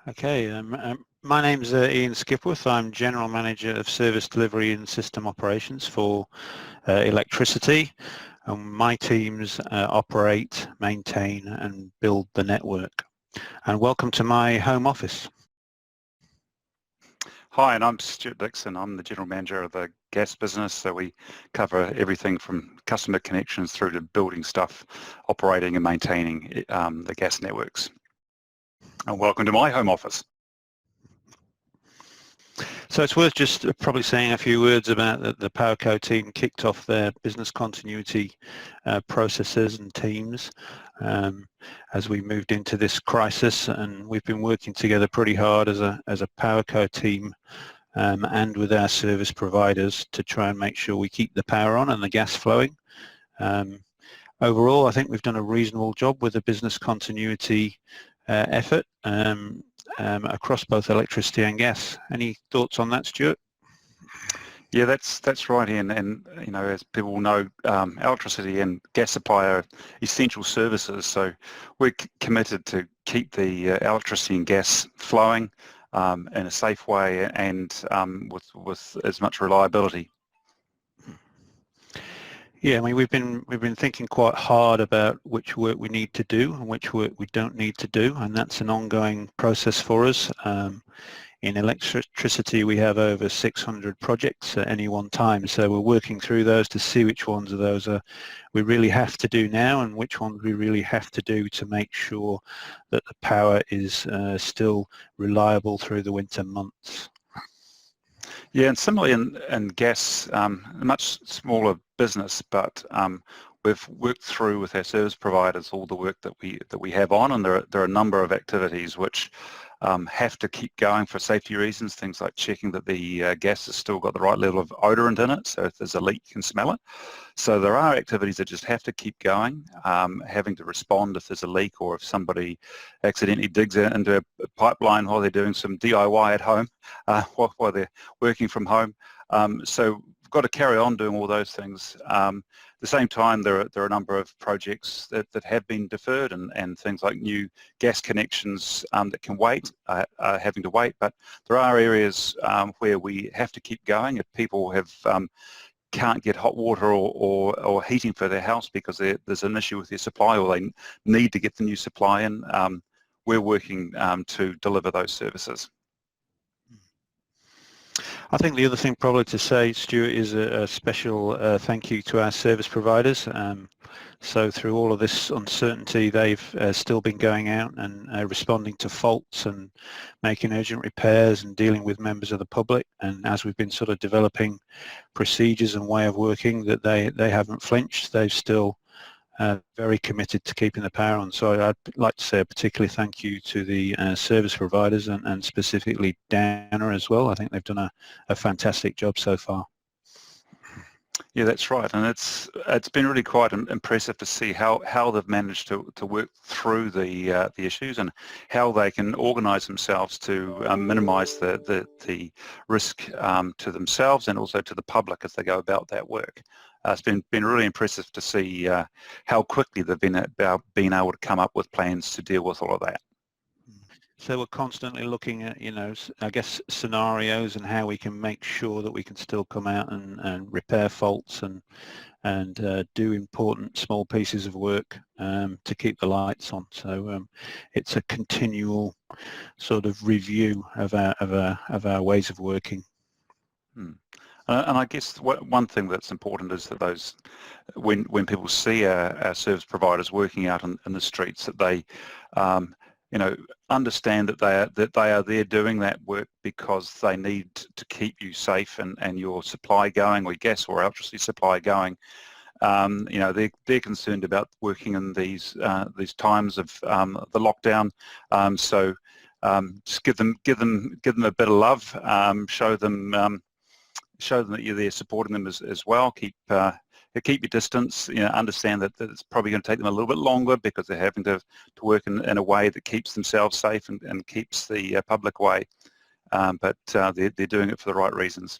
Okay, my name's Ian Skipworth. I'm General Manager of Service Delivery and System Operations for electricity. My teams operate, maintain and build the network. And welcome to my home office. Hi, and I'm Stuart Dickson. I'm the General Manager of the gas business, so we cover everything from customer connections through to building stuff, operating and maintaining the gas networks. And welcome to my home office. So it's worth just probably saying a few words about the Powerco team kicked off their business continuity processes and teams as we moved into this crisis, and we've been working together pretty hard as a Powerco team and with our service providers to try and make sure we keep the power on and the gas flowing. Overall, I think we've done a reasonable job with the business continuity effort across both electricity and gas. Any thoughts on that, Stuart? Yeah, that's right, Ian. And you know, as people know, electricity and gas supply are essential services. So we're committed to keep the electricity and gas flowing in a safe way and with as much reliability. Yeah, I mean, we've been thinking quite hard about which work we need to do and which work we don't need to do, and that's an ongoing process for us. In electricity, we have over 600 projects at any one time, so we're working through those to see which ones of those we really have to do now and which ones we really have to do to make sure that the power is still reliable through the winter months. Yeah, and similarly in gas, a much smaller business, but we've worked through with our service providers all the work that we have on, and there are a number of activities which have to keep going for safety reasons, things like checking that the gas has still got the right level of odorant in it, so if there's a leak you can smell it. So there are activities that just have to keep going, having to respond if there's a leak or if somebody accidentally digs into a pipeline while they're doing some DIY at home, while they're working from home. So we've got to carry on doing all those things. At the same time, there are a number of projects that have been deferred and things like new gas connections that can wait, are having to wait, but there are areas where we have to keep going. If people can't get hot water or heating for their house because there's an issue with their supply, or they need to get the new supply in, we're working to deliver those services. I think the other thing probably to say, Stuart, is a special thank you to our service providers. So through all of this uncertainty, they've still been going out and responding to faults and making urgent repairs and dealing with members of the public. And as we've been sort of developing procedures and way of working, that they haven't flinched. They've still very committed to keeping the power on. So I'd like to say a particular thank you to the service providers and specifically Dana as well. I think they've done a fantastic job so far. Yeah, that's right, and it's been really quite impressive to see how they've managed to work through the issues and how they can organise themselves to minimise the risk to themselves and also to the public as they go about that work. It's been really impressive to see how quickly they've been able to come up with plans to deal with all of that. So we're constantly looking at, you know, I guess scenarios and how we can make sure that we can still come out and repair faults and do important small pieces of work to keep the lights on. So it's a continual sort of review of our ways of working. And I guess one thing that's important is that when people see our service providers working out in the streets, that they understand that they are there doing that work because they need to keep you safe and your supply going, or gas or electricity supply going. They're concerned about working in these times of the lockdown. So just give them a bit of love, show them that you're there supporting them as well. Keep your distance. Understand that it's probably going to take them a little bit longer because they're having to work in a way that keeps themselves safe and keeps the public away. But they're doing it for the right reasons.